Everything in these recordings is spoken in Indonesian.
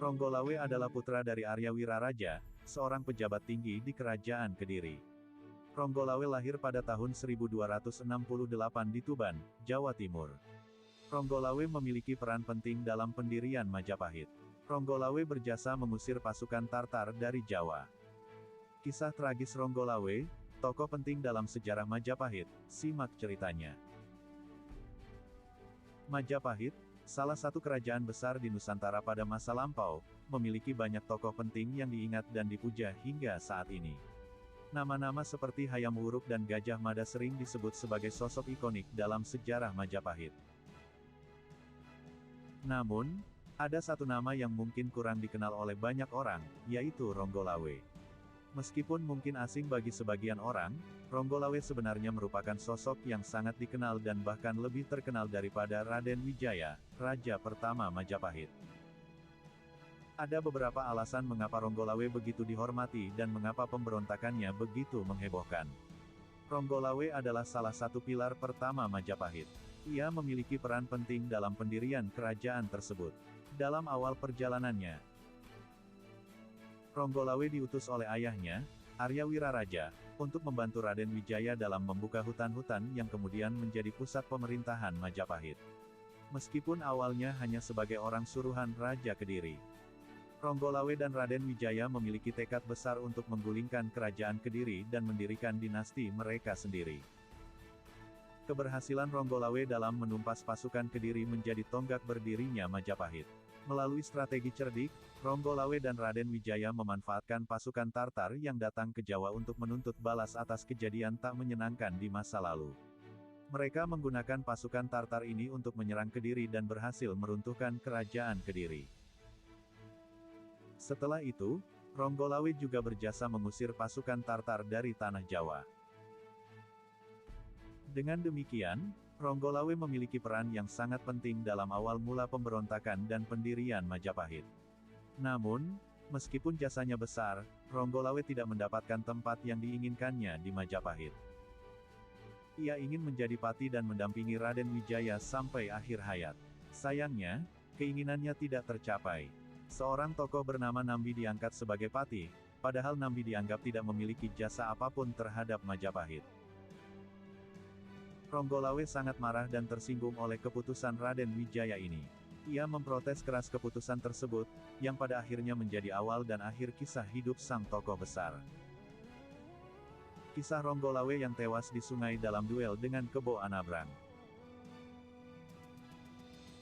Ronggolawe adalah putra dari Arya Wiraraja, seorang pejabat tinggi di Kerajaan Kediri. Ronggolawe lahir pada tahun 1268 di Tuban, Jawa Timur. Ronggolawe memiliki peran penting dalam pendirian Majapahit. Ronggolawe berjasa mengusir pasukan Tartar dari Jawa. Kisah tragis Ronggolawe, tokoh penting dalam sejarah Majapahit, simak ceritanya. Majapahit, salah satu kerajaan besar di Nusantara pada masa lampau, memiliki banyak tokoh penting yang diingat dan dipuja hingga saat ini. Nama-nama seperti Hayam Wuruk dan Gajah Mada sering disebut sebagai sosok ikonik dalam sejarah Majapahit. Namun, ada satu nama yang mungkin kurang dikenal oleh banyak orang, yaitu Ronggolawe. Meskipun mungkin asing bagi sebagian orang, Ronggolawe sebenarnya merupakan sosok yang sangat dikenal dan bahkan lebih terkenal daripada Raden Wijaya, Raja pertama Majapahit. Ada beberapa alasan mengapa Ronggolawe begitu dihormati dan mengapa pemberontakannya begitu menghebohkan. Ronggolawe adalah salah satu pilar pertama Majapahit. Ia memiliki peran penting dalam pendirian kerajaan tersebut. Dalam awal perjalanannya, Ronggolawe diutus oleh ayahnya, Arya Wiraraja, untuk membantu Raden Wijaya dalam membuka hutan-hutan yang kemudian menjadi pusat pemerintahan Majapahit. Meskipun awalnya hanya sebagai orang suruhan Raja Kediri, Ronggolawe dan Raden Wijaya memiliki tekad besar untuk menggulingkan kerajaan Kediri dan mendirikan dinasti mereka sendiri. Keberhasilan Ronggolawe dalam menumpas pasukan Kediri menjadi tonggak berdirinya Majapahit. Melalui strategi cerdik, Ronggolawe dan Raden Wijaya memanfaatkan pasukan Tartar yang datang ke Jawa untuk menuntut balas atas kejadian tak menyenangkan di masa lalu. Mereka menggunakan pasukan Tartar ini untuk menyerang Kediri dan berhasil meruntuhkan kerajaan Kediri. Setelah itu, Ronggolawe juga berjasa mengusir pasukan Tartar dari tanah Jawa. Dengan demikian, Ronggolawe memiliki peran yang sangat penting dalam awal mula pemberontakan dan pendirian Majapahit. Namun, meskipun jasanya besar, Ronggolawe tidak mendapatkan tempat yang diinginkannya di Majapahit. Ia ingin menjadi pati dan mendampingi Raden Wijaya sampai akhir hayat. Sayangnya, keinginannya tidak tercapai. Seorang tokoh bernama Nambi diangkat sebagai pati, padahal Nambi dianggap tidak memiliki jasa apapun terhadap Majapahit. Ronggolawe sangat marah dan tersinggung oleh keputusan Raden Wijaya ini. Ia memprotes keras keputusan tersebut, yang pada akhirnya menjadi awal dan akhir kisah hidup sang tokoh besar. Kisah Ronggolawe yang tewas di sungai dalam duel dengan Kebo Anabrang.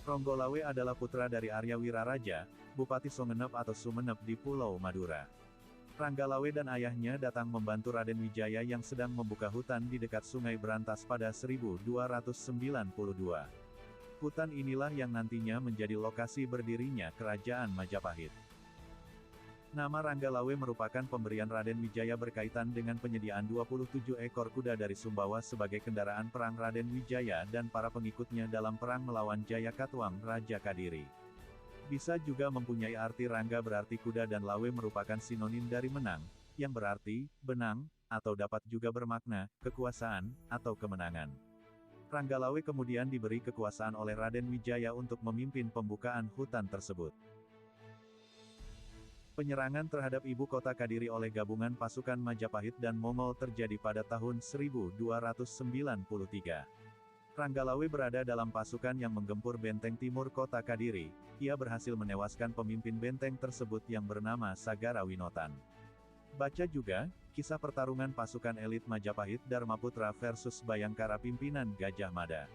Ronggolawe adalah putra dari Arya Wiraraja, Bupati Songenep atau Sumenep di Pulau Madura. Ronggolawe dan ayahnya datang membantu Raden Wijaya yang sedang membuka hutan di dekat Sungai Berantas pada 1292. Hutan inilah yang nantinya menjadi lokasi berdirinya Kerajaan Majapahit. Nama Ronggolawe merupakan pemberian Raden Wijaya berkaitan dengan penyediaan 27 ekor kuda dari Sumbawa sebagai kendaraan perang Raden Wijaya dan para pengikutnya dalam perang melawan Jayakatwang Raja Kadiri. Bisa juga mempunyai arti Rangga berarti kuda dan Lawe merupakan sinonim dari menang, yang berarti benang, atau dapat juga bermakna kekuasaan atau kemenangan. Ronggolawe kemudian diberi kekuasaan oleh Raden Wijaya untuk memimpin pembukaan hutan tersebut. Penyerangan terhadap ibu kota Kadiri oleh gabungan pasukan Majapahit dan Mongol terjadi pada tahun 1293. Ronggolawe berada dalam pasukan yang menggempur benteng timur kota Kadiri. Ia berhasil menewaskan pemimpin benteng tersebut yang bernama Sagara Winotan. Baca juga, kisah pertarungan pasukan elit Majapahit Dharmaputra versus Bayangkara pimpinan Gajah Mada.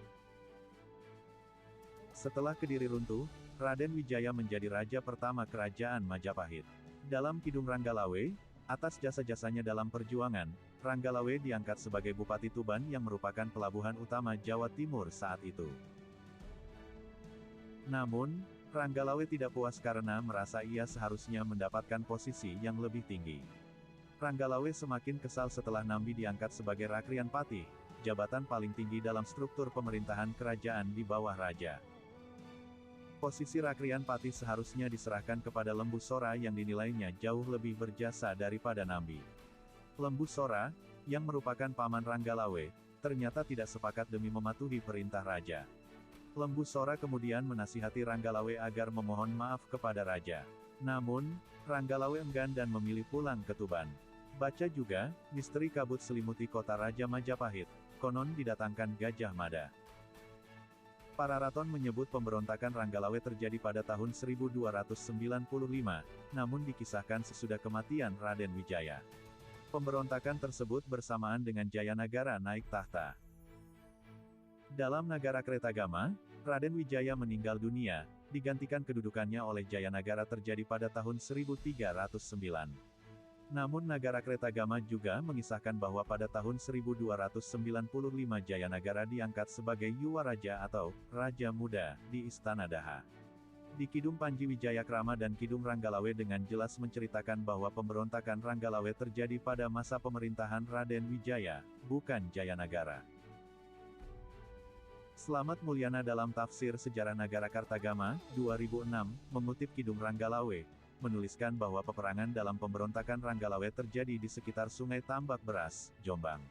Setelah Kediri runtuh, Raden Wijaya menjadi raja pertama kerajaan Majapahit. Dalam Kidung Ronggolawe, atas jasa-jasanya dalam perjuangan, Ronggolawe diangkat sebagai Bupati Tuban yang merupakan pelabuhan utama Jawa Timur saat itu. Namun, Ronggolawe tidak puas karena merasa ia seharusnya mendapatkan posisi yang lebih tinggi. Ronggolawe semakin kesal setelah Nambi diangkat sebagai Rakrian Patih, jabatan paling tinggi dalam struktur pemerintahan kerajaan di bawah raja. Posisi Rakrian Patih seharusnya diserahkan kepada Lembu Sora yang dinilainya jauh lebih berjasa daripada Nambi. Lembu Sora, yang merupakan paman Ronggolawe, ternyata tidak sepakat demi mematuhi perintah raja. Lembu Sora kemudian menasihati Ronggolawe agar memohon maaf kepada raja. Namun, Ranggalawe enggan dan memilih pulang ke Tuban. Baca juga, misteri kabut selimuti kota Raja Majapahit, konon didatangkan Gajah Mada. Para raton menyebut pemberontakan Ranggalawe terjadi pada tahun 1295, namun dikisahkan sesudah kematian Raden Wijaya. Pemberontakan tersebut bersamaan dengan Jayanagara naik tahta. Dalam Nagara Kretagama, Raden Wijaya meninggal dunia, digantikan kedudukannya oleh Jayanagara terjadi pada tahun 1309. Namun Nagara Kretagama juga mengisahkan bahwa pada tahun 1295 Jayanagara diangkat sebagai Yuwaraja atau Raja Muda di Istana Daha. Di Kidung Panji Wijayakrama dan Kidung Ranggalawe dengan jelas menceritakan bahwa pemberontakan Ranggalawe terjadi pada masa pemerintahan Raden Wijaya, bukan Jayanagara. Slamet Mulyana dalam Tafsir Sejarah Nagara Kartagama, 2006, mengutip Kidung Ranggalawe, menuliskan bahwa peperangan dalam pemberontakan Ranggalawe terjadi di sekitar Sungai Tambak Beras, Jombang.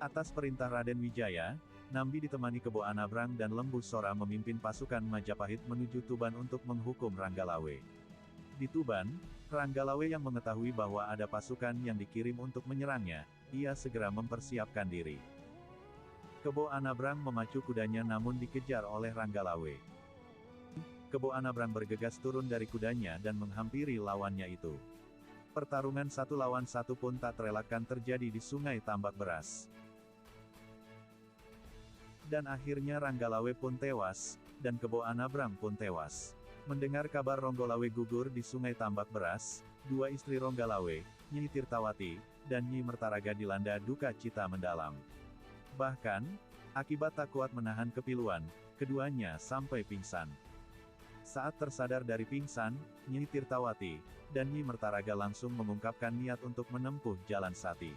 Atas perintah Raden Wijaya, Nambi ditemani Kebo Anabrang dan Lembu Sora memimpin pasukan Majapahit menuju Tuban untuk menghukum Ranggalawe. Di Tuban, Ranggalawe yang mengetahui bahwa ada pasukan yang dikirim untuk menyerangnya, ia segera mempersiapkan diri. Kebo Anabrang memacu kudanya namun dikejar oleh Ranggalawe. Kebo Anabrang bergegas turun dari kudanya dan menghampiri lawannya itu. Pertarungan 1 lawan 1 pun tak terelakkan terjadi di Sungai Tambak Beras. Dan akhirnya Ranggalawe pun tewas, dan Kebo Anabrang pun tewas. Mendengar kabar Ronggolawe gugur di Sungai Tambak Beras, 2 istri Ronggalawe, Nyi Tirtawati, dan Nyi Mertaraga dilanda duka cita mendalam. Bahkan, akibat tak kuat menahan kepiluan, keduanya sampai pingsan. Saat tersadar dari pingsan, Nyi Tirtawati dan Nyi Mertaraga langsung mengungkapkan niat untuk menempuh jalan sati.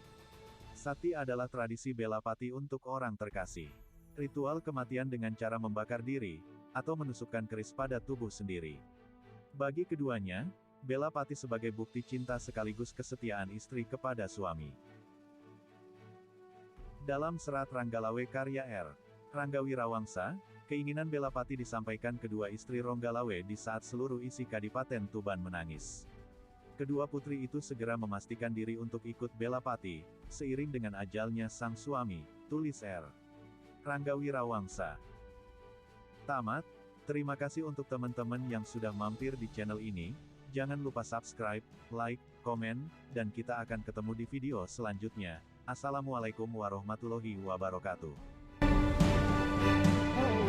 Sati adalah tradisi bela pati untuk orang terkasih. Ritual kematian dengan cara membakar diri, atau menusukkan keris pada tubuh sendiri. Bagi keduanya, bela pati sebagai bukti cinta sekaligus kesetiaan istri kepada suami. Dalam serat Ranggalawe karya R. Ranggawirawangsa, keinginan bela pati disampaikan kedua istri Ronggalawe di saat seluruh isi Kadipaten Tuban menangis. Kedua putri itu segera memastikan diri untuk ikut bela pati, seiring dengan ajalnya sang suami, tulis R. Ranggawirawangsa. Tamat, terima kasih untuk teman-teman yang sudah mampir di channel ini, jangan lupa subscribe, like, komen, dan kita akan ketemu di video selanjutnya. Assalamualaikum warahmatullahi wabarakatuh.